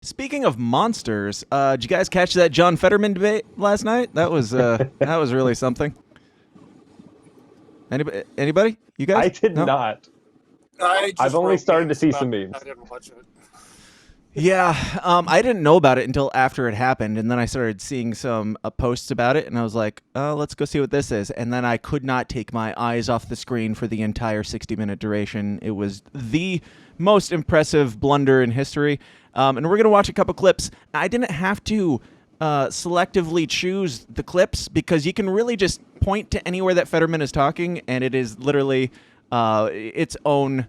Speaking of monsters, did you guys catch that John Fetterman debate last night? That was really something. Anybody? You guys? I did No? not. I I've just only wrote started to memes see about some it. memes. I didn't watch it. Yeah, I didn't know about it until after it happened, and then I started seeing some posts about it, and I was like, let's go see what this is. And then I could not take my eyes off the screen for the entire 60-minute duration. It was the most impressive blunder in history. And we're going to watch a couple clips. I didn't have to selectively choose the clips because you can really just point to anywhere that Fetterman is talking, and it is literally its own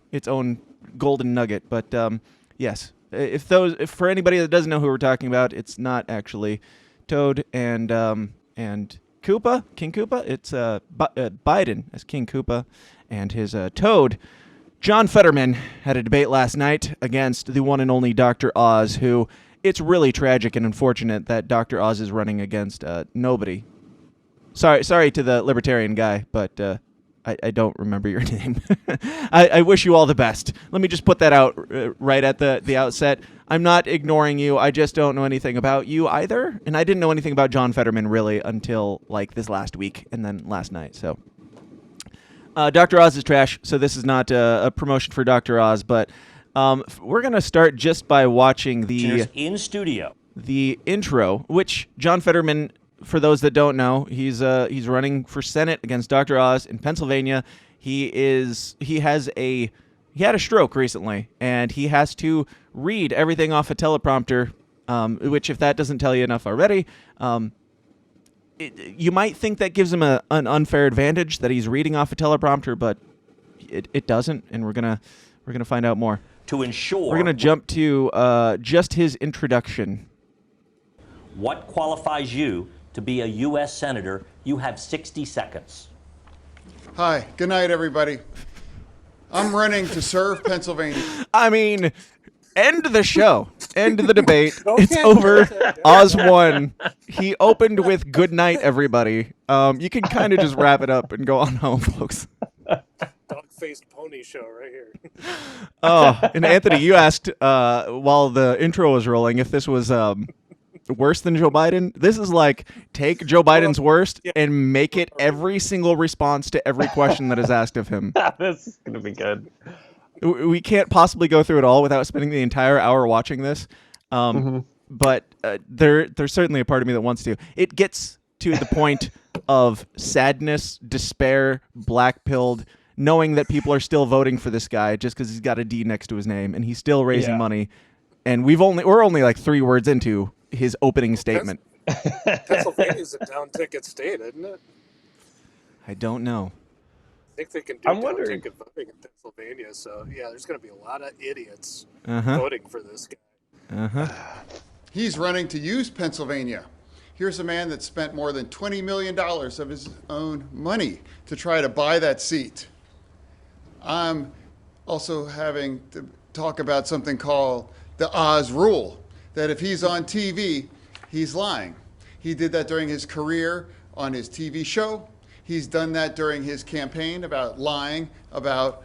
golden nugget. But yes. If for anybody that doesn't know who we're talking about, it's not actually Toad and Koopa, King Koopa. It's Biden as King Koopa, and his Toad, John Fetterman, had a debate last night against the one and only Dr. Oz. Who it's really tragic and unfortunate that Dr. Oz is running against nobody. Sorry to the libertarian guy, but. I don't remember your name. I wish you all the best. Let me just put that out right at the outset. I'm not ignoring you. I just don't know anything about you either. And I didn't know anything about John Fetterman really until like this last week and then last night. So Dr. Oz is trash. So this is not a promotion for Dr. Oz. But we're going to start just by watching the in studio. The intro, which John Fetterman, for those that don't know, he's running for Senate against Dr. Oz in Pennsylvania. He had a stroke recently, and he has to read everything off a teleprompter. Which, if that doesn't tell you enough already, you might think that gives him an unfair advantage that he's reading off a teleprompter, but it doesn't, and we're gonna find out more. To ensure We're gonna jump to just his introduction. What qualifies you to be a U.S. Senator? You have 60 seconds. Hi, good night, everybody. I'm running to serve Pennsylvania. I mean, end the show. End the debate. It's over. Oz won. He opened with good night, everybody. You can kind of just wrap it up and go on home, folks. Dog-faced pony show right here. Oh, and Anthony, you asked while the intro was rolling if this was worse than Joe Biden. This is like take Joe Biden's worst and make it every single response to every question that is asked of him. This is going to be good. We can't possibly go through it all without spending the entire hour watching this. But there's certainly a part of me that wants to. It gets to the point of sadness, despair, black-pilled, knowing that people are still voting for this guy just because he's got a D next to his name and he's still raising money. And we're only like 3 words into his opening statement. Pennsylvania's a down-ticket state, isn't it? I don't know. I think they can do down-ticket voting in Pennsylvania. So, yeah, there's going to be a lot of idiots voting for this guy. He's running to use Pennsylvania. Here's a man that spent more than $20 million of his own money to try to buy that seat. I'm also having to talk about something called the Oz rule, that if he's on TV, he's lying. He did that during his career on his TV show. He's done that during his campaign about lying about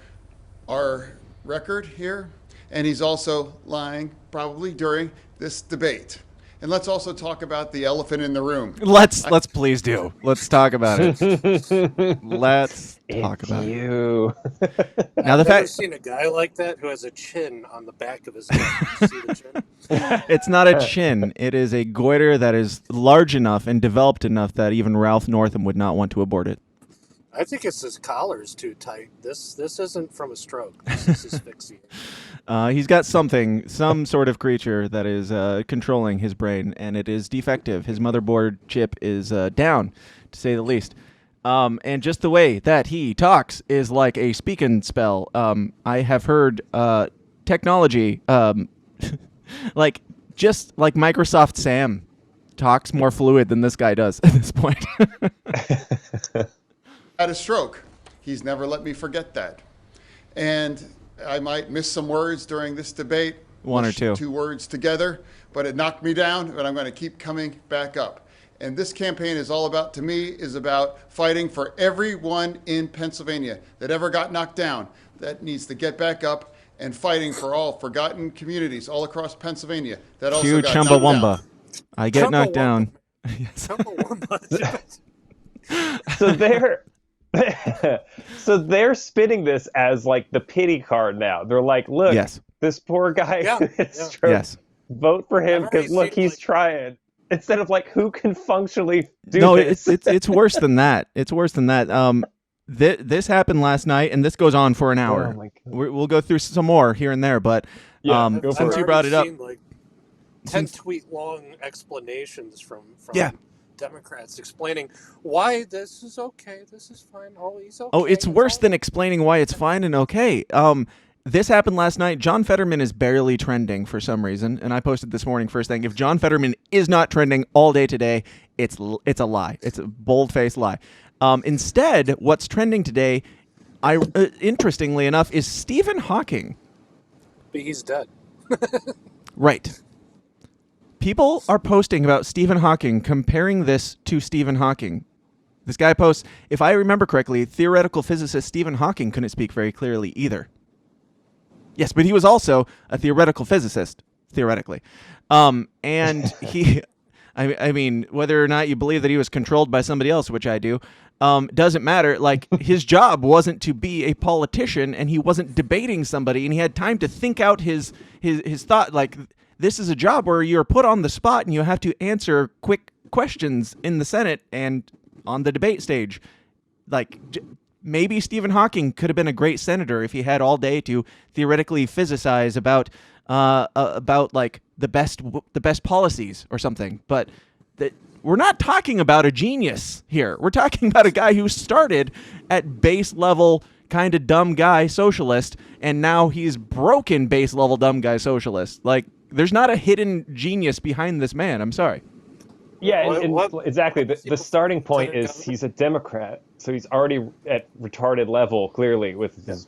our record here. And he's also lying probably during this debate. And let's also talk about the elephant in the room. Let's please do. Let's talk about it. Let's talk about you. it. Now I've never seen a guy like that who has a chin on the back of his neck. You see the chin? It's not a chin. It is a goiter that is large enough and developed enough that even Ralph Northam would not want to abort it. I think it's his collar's too tight. This isn't from a stroke. This is asphyxiation. He's got some sort of creature that is controlling his brain, and it is defective. His motherboard chip is down, to say the least. And just the way that he talks is like a speak and spell. I have heard technology, like Microsoft Sam talks more fluid than this guy does at this point. Had a stroke. He's never let me forget that. And I might miss some words during this debate. One or two. 2 words together, but it knocked me down, but I'm going to keep coming back up. And this campaign is all about, to me, is about fighting for everyone in Pennsylvania that ever got knocked down that needs to get back up and fighting for all forgotten communities all across Pennsylvania that also Cue got knocked down. Chumbawamba. I get knocked down. So they're spinning this as like the pity card now. They're like, look, Yes. this poor guy is Yes. vote for him because look, he's trying. Instead of like, who can functionally do this? it's worse than that. It's worse than that. This happened last night, and this goes on for an hour. Oh my God. We'll go through some more here and there, but Go for since it. you brought it up, like 10-tweet long explanations from Yeah. Democrats explaining why this is okay, this is fine. Oh, he's okay. oh, it's he's worse all than explaining why it's fine and okay. This happened last night. John Fetterman is barely trending for some reason, and I posted this morning first thing. If John Fetterman is not trending all day today, it's a lie. It's a bold-faced lie. Instead, what's trending today, interestingly enough, is Stephen Hawking. But he's dead. Right. People are posting about Stephen Hawking, comparing this to Stephen Hawking. This guy posts, if I remember correctly, theoretical physicist Stephen Hawking couldn't speak very clearly either. Yes, but he was also a theoretical physicist, theoretically. And he, I mean, whether or not you believe that he was controlled by somebody else, which I do, doesn't matter. Like, his job wasn't to be a politician, and he wasn't debating somebody, and he had time to think out his thought. Like, this is a job where you're put on the spot, and you have to answer quick questions in the Senate and on the debate stage. Like, maybe Stephen Hawking could have been a great senator if he had all day to theoretically physicize about like the best policies or something. But we're not talking about a genius here. We're talking about a guy who started at base level kind of dumb guy socialist, and now he's broken base level dumb guy socialist. Like, there's not a hidden genius behind this man. I'm sorry. Yeah, and exactly. The starting point is he's a Democrat, so he's already at retarded level, clearly, with his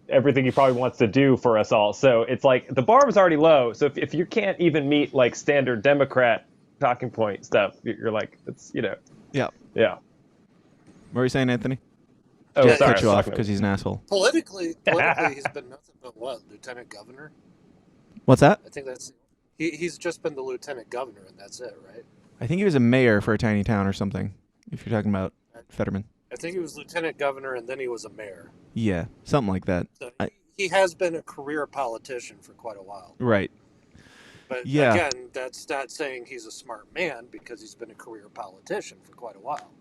everything he probably wants to do for us all. So it's like the bar was already low. So if you can't even meet like standard Democrat talking point stuff, you're like, it's Yeah. Yeah. What were you saying, Anthony? Oh, Just sorry. cut you off because he's an asshole. Politically, he's been nothing but what? Lieutenant governor? What's that? I think that's... He's just been the lieutenant governor, and that's it, right? I think he was a mayor for a tiny town or something, if you're talking about Fetterman. I think he was lieutenant governor, and then he was a mayor. Yeah, something like that. So he has been a career politician for quite a while. Right. But Yeah. again, that's not saying he's a smart man, because he's been a career politician for quite a while.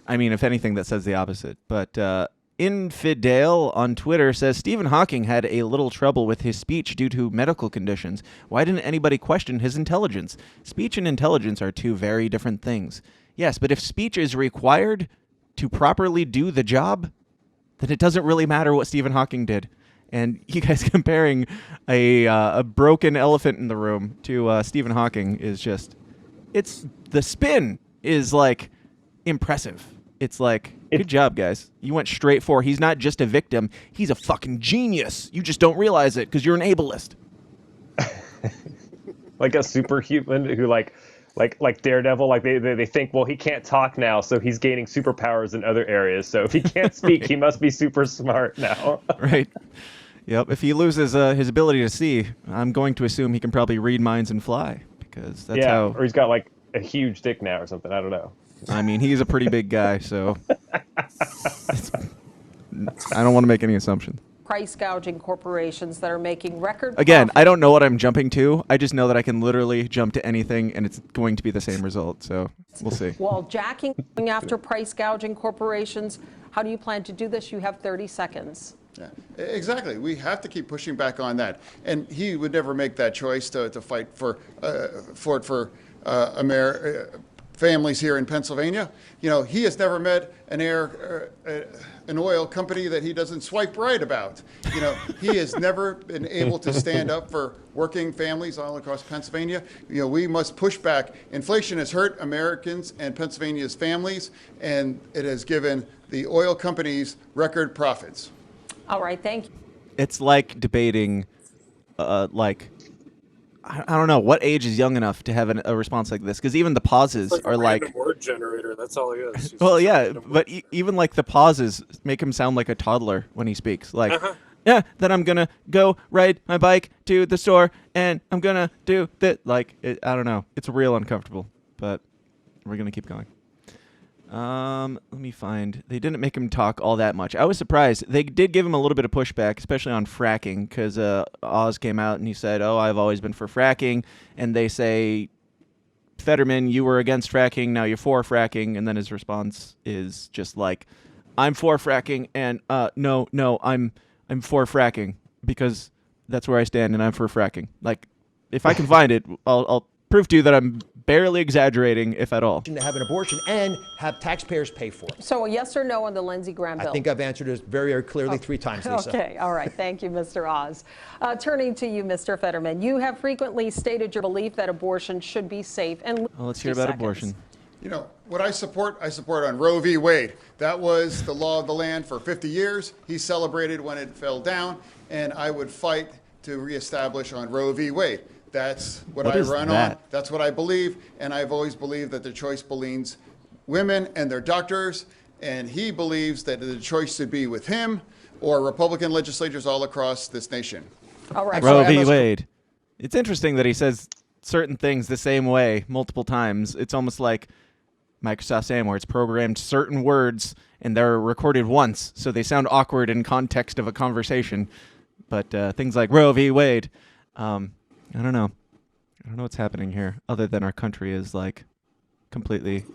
I mean, if anything, that says the opposite. But Infidel on Twitter says Stephen Hawking had a little trouble with his speech due to medical conditions. Why didn't anybody question his intelligence? Speech and intelligence are two very different things. Yes, but if speech is required to properly do the job, then it doesn't really matter what Stephen Hawking did. And you guys comparing a broken elephant in the room to Stephen Hawking is just, the spin is like impressive. It's like, good job, guys. You went straight for, he's not just a victim, he's a fucking genius. You just don't realize it because you're an ableist. Like a superhuman who like Daredevil, like they think, well, he can't talk now, so he's gaining superpowers in other areas. So if he can't speak, he must be super smart now. Right. Yep. If he loses his ability to see, I'm going to assume he can probably read minds and fly, because that's how. Or he's got like a huge dick now or something. I don't know. I mean, he's a pretty big guy, so I don't want to make any assumptions. Price gouging corporations that are making record Again, profits. I don't know what I'm jumping to. I just know that I can literally jump to anything, and it's going to be the same result. So we'll see. While jacking going after price gouging corporations, how do you plan to do this? You have 30 seconds. Yeah, exactly. We have to keep pushing back on that. And he would never make that choice to fight for families here in Pennsylvania. You know, he has never met an oil company that he doesn't swipe right about. You know, he has never been able to stand up for working families all across Pennsylvania. You know, we must push back. Inflation has hurt Americans and Pennsylvania's families, and it has given the oil companies record profits. All right, thank you. It's like debating, I don't know, what age is young enough to have a response like this? Because even the pauses It's like are a like... random word generator. That's all he is. He's Well, just a yeah, random but word even like the pauses make him sound like a toddler when he speaks. Like, yeah, then I'm gonna go ride my bike to the store and I'm gonna do that. Like, I don't know. It's real uncomfortable, but we're gonna keep going. Let me find. They didn't make him talk all that much. I was surprised. They did give him a little bit of pushback, especially on fracking, because Oz came out and he said, "Oh, I've always been for fracking," and they say, "Fetterman, you were against fracking. Now you're for fracking," and then his response is just like, "I'm for fracking, and no, I'm for fracking because that's where I stand, and I'm for fracking." Like, if I can find it, I'll prove to you that I'm barely exaggerating, if at all. To have an abortion and have taxpayers pay for it. So a yes or no on the Lindsey Graham bill? I think I've answered it very, very clearly 3 times, Lisa. Okay, all right. Thank you, Mr. Oz. Turning to you, Mr. Fetterman, you have frequently stated your belief that abortion should be safe. And well, let's hear about abortion. You know, what I support on Roe v. Wade. That was the law of the land for 50 years. He celebrated when it fell down, and I would fight to reestablish on Roe v. Wade. That's what I run on. That's what I believe, and I've always believed that the choice belongs women and their doctors, and he believes that the choice should be with him or Republican legislators all across this nation. All right. Roe v. Wade. It's interesting that he says certain things the same way multiple times. It's almost like Microsoft saying where it's programmed certain words and they're recorded once, so they sound awkward in context of a conversation. But things like Roe v. Wade, I don't know. I don't know what's happening here, other than our country is like completely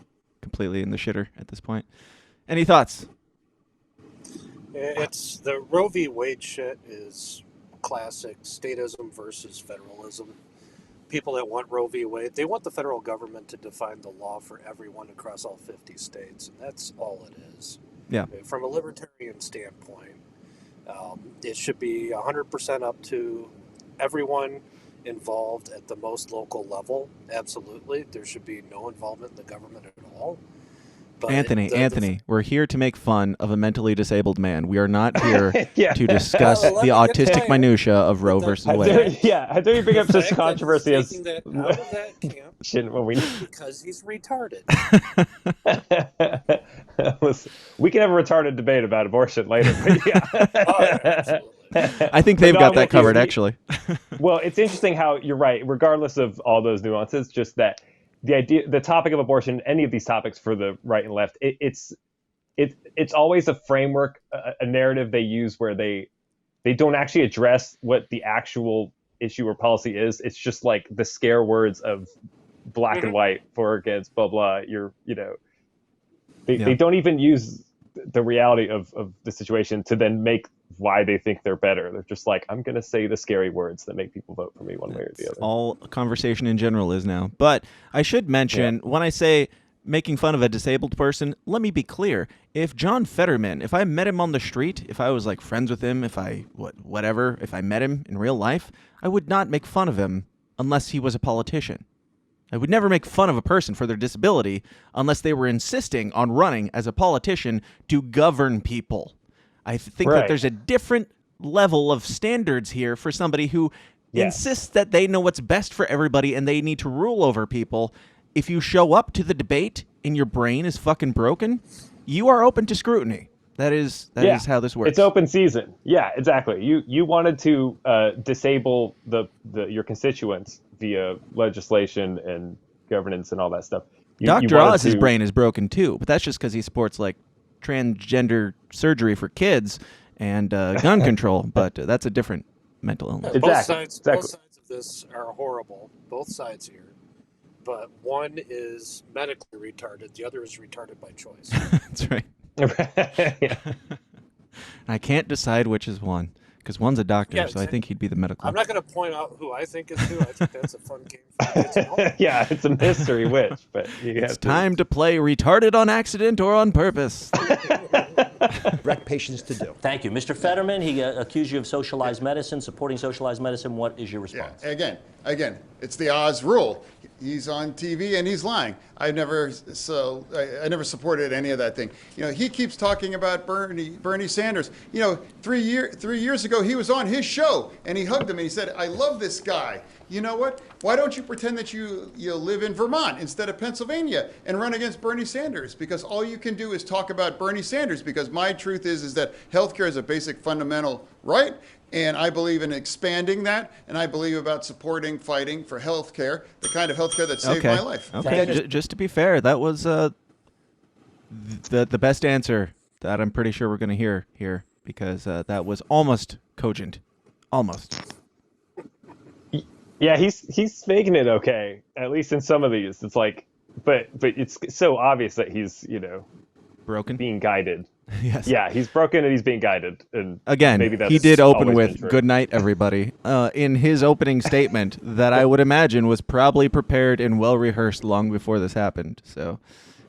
in the shitter at this point. Any thoughts? It's the Roe v. Wade shit is classic statism versus federalism. People that want Roe v. Wade, they want the federal government to define the law for everyone across all 50 states, and that's all it is. Yeah. From a libertarian standpoint, it should be 100% up to everyone involved at the most local level. Absolutely. There should be no involvement in the government at all. But Anthony, we're here to make fun of a mentally disabled man. We are not here to discuss the autistic minutia of Roe versus Wade. I thought you bring up this controversy as that out of that camp because he's retarded. Listen, we can have a retarded debate about abortion later. But yeah. Absolutely. I think they've got that covered, actually. Well, it's interesting how you're right, regardless of all those nuances, just that the topic of abortion, any of these topics for the right and left, it's always a framework, a narrative they use where they don't actually address what the actual issue or policy is. It's just like the scare words of black and white, for, against, blah, blah. They don't even use the reality of the situation to then make why they think they're better. They're just like, I'm going to say the scary words that make people vote for me one way or the other. All conversation in general is now. But I should mention, when I say making fun of a disabled person, let me be clear. If John Fetterman, if I met him on the street, if I was like friends with him, if I met him in real life, I would not make fun of him unless he was a politician. I would never make fun of a person for their disability unless they were insisting on running as a politician to govern people. I think that there's a different level of standards here for somebody who insists that they know what's best for everybody and they need to rule over people. If you show up to the debate and your brain is fucking broken, you are open to scrutiny. That is how this works. It's open season. Yeah, exactly. You wanted to disable your constituents via legislation and governance and all that stuff. Dr. Oz's brain is broken too, but that's just because he supports like transgender surgery for kids and gun control. But that's a different mental illness. Both sides of this are horrible. Both sides here. But one is medically retarded. The other is retarded by choice. That's right. I can't decide which is one because one's a doctor, so I think he'd be the medical. I'm not going to point out who I think is who. I think that's a fun game for kids at home. Yeah, it's a mystery which, but it's time to play retarded on accident or on purpose. Direct patients to do. Thank you. Mr. Fetterman, he accused you of socialized medicine, supporting socialized medicine. What is your response? Yeah, again, again, it's the Oz rule. He's on TV and he's lying. I never supported any of that thing. He keeps talking about Bernie Sanders. 3 years ago he was on his show and he hugged him and he said, "I love this guy. You know what? Why don't you pretend that you live in Vermont instead of Pennsylvania and run against Bernie Sanders? Because all you can do is talk about Bernie Sanders. Because my truth is that healthcare is a basic fundamental right. And I believe in expanding that, and I believe about fighting for health care, the kind of health care that saved my life. Okay, just to be fair, that was the best answer that I'm pretty sure we're going to hear here, because that was almost cogent. Almost. Yeah, he's faking it okay, at least in some of these. It's like, but it's so obvious that he's, broken, being guided. Yes. Yeah, he's broken and he's being guided. And again, maybe that's he did open always with "Good night, everybody" in his opening statement that I would imagine was probably prepared and well rehearsed long before this happened. So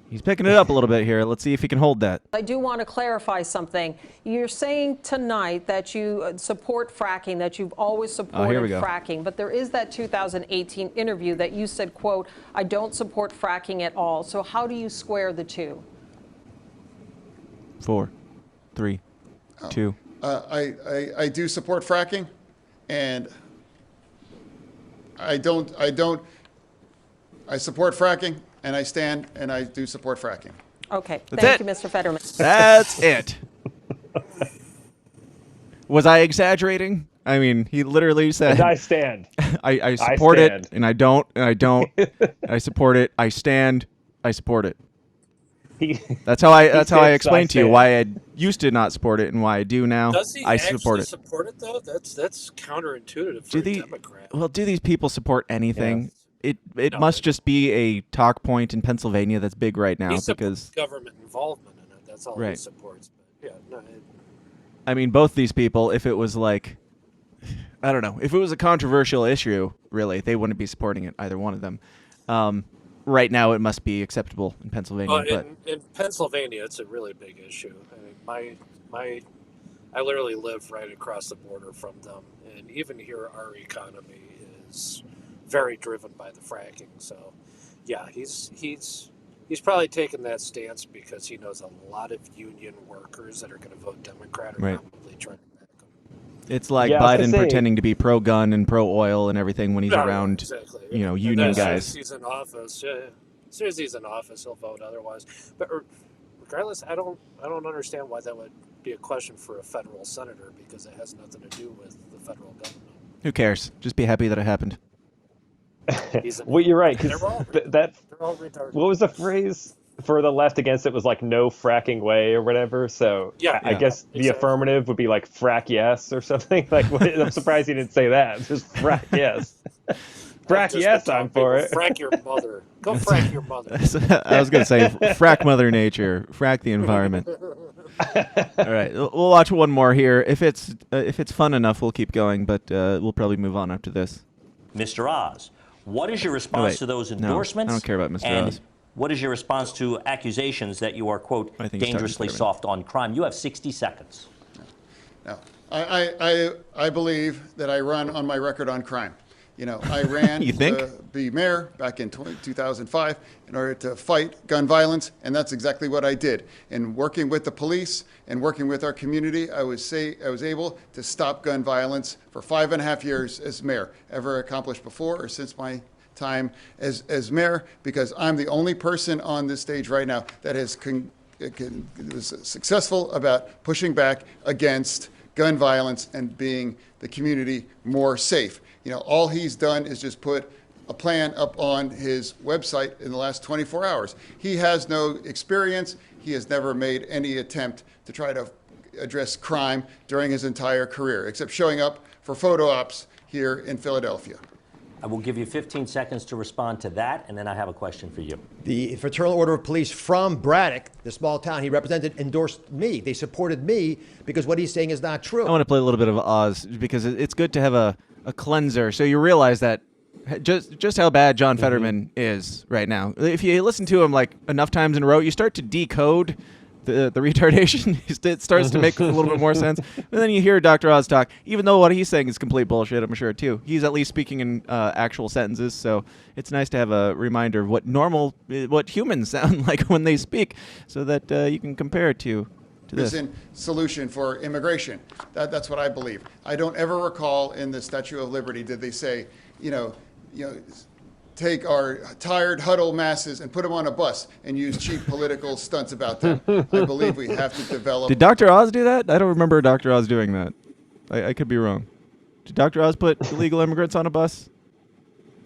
he's picking it up a little bit here. Let's see if he can hold that. I do want to clarify something. You're saying tonight that you support fracking, that you've always supported fracking, but there is that 2018 interview that you said, quote, "I don't support fracking at all." So how do you square the two? 4, 3, 2. I do support fracking, and I support fracking, and I stand, and I do support fracking. Okay, That's thank it. you, Mr. Fetterman. That's it. Was I exaggerating? I mean, he literally said, And I stand. I support stand. it, and I don't, and I don't. I support it. I stand. I support it. That's how I explained to you why I used to not support it and why I do now. Does he I actually support it. support it though? That's counterintuitive for a Democrat. Well, do these people support anything? Yeah. It must just be a talk point in Pennsylvania that's big right now, He because supports government involvement in it. That's all he Right. supports. But yeah, no. I mean, both these people, if it was like, I don't know, if it was a controversial issue, really, they wouldn't be supporting it, either one of them. Right now, it must be acceptable in Pennsylvania. But In Pennsylvania, it's a really big issue. I mean, I literally live right across the border from them, and even here, our economy is very driven by the fracking. So, yeah, he's probably taken that stance because he knows a lot of union workers that are going to vote Democrat are Right. probably trying to back him. it's like Yeah, I was Biden gonna say- pretending to be pro-gun and pro-oil and everything when he's around, exactly. union As soon guys. as he's in office, yeah. As soon as he's in office, he'll vote otherwise. But regardless, I don't understand why that would be a question for a federal senator, because it has nothing to do with the federal government. Who cares? Just be happy that it happened. Well, you're right. 'Cause They're all, that they're all retarded. what was the phrase for the left against it? Was like no fracking way or whatever. So Yeah, I yeah, guess the exactly. affirmative would be like frack yes or something. Like I'm surprised he didn't say that. Just frack yes. Frack Just yes, to tell I'm for people, it. Frack your mother. Go frack your mother. I was going to say, frack Mother Nature, frack the environment. All right, we'll watch one more here. If it's fun enough, we'll keep going, but we'll probably move on after this. Mr. Oz, what is your response wait. to those No, endorsements? I don't care about Mr. and Oz. what is your response to accusations that you are, quote, I think he's talking to dangerously Fetterman. soft on crime? You have 60 seconds. No, I believe that I run on my record on crime. I ran You think? to be mayor back in 2005 in order to fight gun violence, and that's exactly what I did. And working with the police and working with our community, I was able to stop gun violence for 5.5 years as mayor. Ever accomplished before or since my time as mayor, because I'm the only person on this stage right now that was successful about pushing back against gun violence and being the community more safe. All he's done is just put a plan up on his website in the last 24 hours. He has no experience. He has never made any attempt to try to address crime during his entire career, except showing up for photo ops here in Philadelphia. I will give you 15 seconds to respond to that, and then I have a question for you. The Fraternal Order of Police from Braddock, the small town he represented, endorsed me. They supported me because what he's saying is not true. I want to play a little bit of Oz because it's good to have a cleanser, so you realize that just how bad John Fetterman is right now. If you listen to him like enough times in a row, you start to decode the retardation it starts to make a little bit more sense. And then you hear Dr. Oz talk, even though what he's saying is complete bullshit, I'm sure, too. He's at least speaking in actual sentences, so it's nice to have a reminder of what humans sound like when they speak, so that you can compare it to this. Solution for immigration. That's what I believe. I don't ever recall in the Statue of Liberty did they say, take our tired, huddled masses and put them on a bus and use cheap political stunts about them. I believe we have to develop. Did Dr. Oz do that? I don't remember Dr. Oz doing that. I could be wrong. Did Dr. Oz put illegal immigrants on a bus?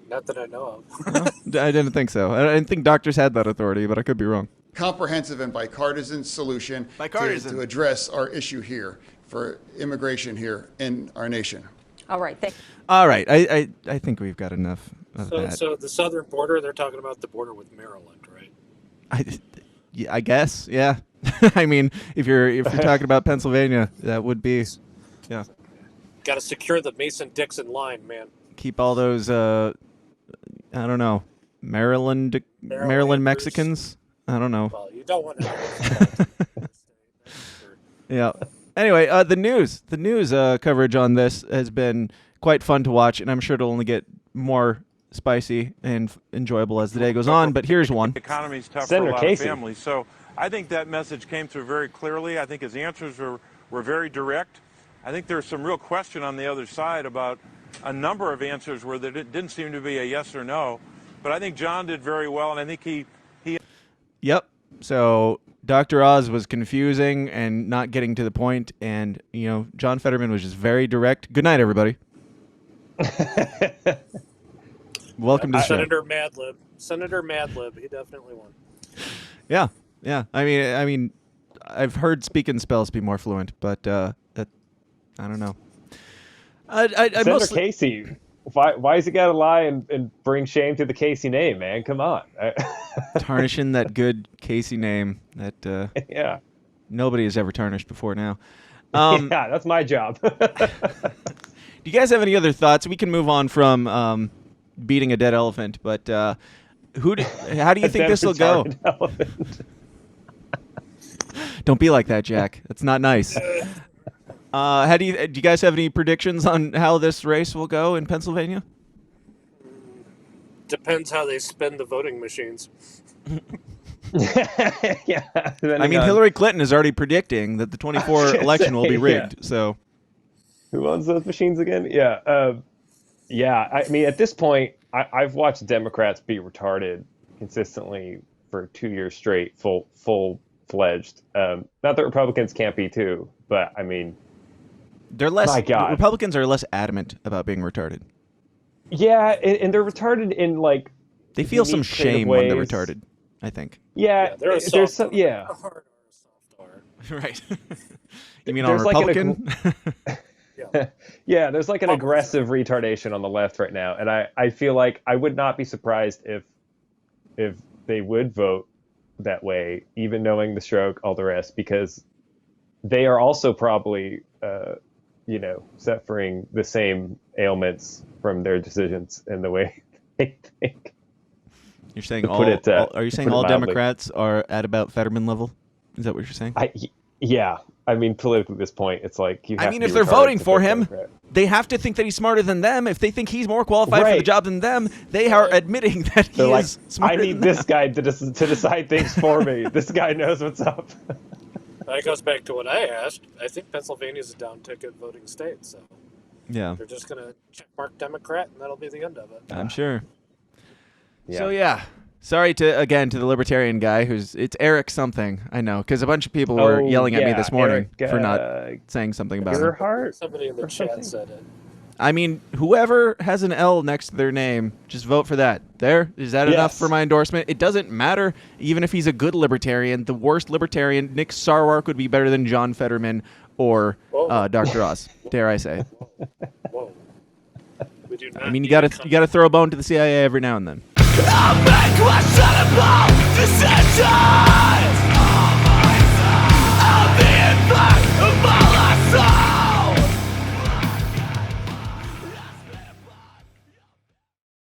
Not that I know of. No, I didn't think so. I didn't think doctors had that authority, but I could be wrong. Comprehensive and bipartisan solution to address our issue here for immigration here in our nation. All right. All right. I think we've got enough of that. So the southern border, they're talking about the border with Maryland, right? I guess, yeah. I mean, if you're talking about Pennsylvania, that would be, yeah. Got to secure the Mason-Dixon line, man. Keep all those, I don't know, Maryland Mexicans. I don't know. Well, you don't want to. Yeah. Anyway, the news coverage on this has been quite fun to watch, and I'm sure it'll only get more spicy and enjoyable as the day goes on. But here's one. The economy's tough Senator for a lot Casey. of families. So I think that message came through very clearly. I think his answers were very direct. I think there's some real question on the other side about a number of answers where there didn't seem to be a yes or no. But I think John did very well, and I think he. Yep. So Dr. Oz was confusing and not getting to the point, and John Fetterman was just very direct. Good night, everybody. Welcome to the show. Senator Madlib, he definitely won. Yeah. I mean, I've heard speak and spells be more fluent, but I don't know. Senator Casey, why is he got to lie and bring shame to the Casey name, man? Come on. Tarnishing that good Casey name that yeah, nobody has ever tarnished before now. Yeah, that's my job. Do you guys have any other thoughts? We can move on from beating a dead elephant, but how do you think this will go? Don't be like that, Jack. That's not nice. Do you guys have any predictions on how this race will go in Pennsylvania? Depends how they spin the voting machines. Yeah. I mean, Hillary Clinton is already predicting that the 24 election will be rigged. Yeah. So, who owns those machines again? Yeah. Yeah. I mean, at this point, I've watched Democrats be retarded consistently for 2 years straight, full-fledged. Not that Republicans can't be too, but I mean, they're less. My God. Republicans are less adamant about being retarded. Yeah, and they're retarded in like. They feel some shame when they're retarded, I think. Yeah, there's some. Yeah. A hard R, a soft R. Right. You mean on Republican? Yeah, there's like an aggressive retardation on the left right now, and I feel like I would not be surprised if they would vote that way, even knowing the stroke, all the rest, because they are also probably suffering the same ailments from their decisions and the way they think. You're saying are you saying all Democrats are at about Fetterman level? Is that what you're saying? Yeah. I mean, politically at this point, it's like if they're voting for him, they have to think that he's smarter than them. If they think he's more qualified for the job than them, they are admitting that he is smarter. I need this guy to decide things for me. This guy knows what's up. That goes back to what I asked. I think Pennsylvania is a down-ticket voting state, so yeah, they're just going to check mark Democrat, and that'll be the end of it. I'm sure. Yeah. So yeah, sorry to the libertarian guy it's Eric something. I know because a bunch of people were yelling at me this morning for not saying something about it. Somebody in the chat said it. I mean, whoever has an L next to their name, just vote for that. Is that enough for my endorsement? It doesn't matter, even if he's a good libertarian. The worst libertarian, Nick Sarwark, would be better than John Fetterman or Dr. Oz, dare I say. Whoa. We do not I mean, you got to throw a bone to the CIA every now and then. I'll make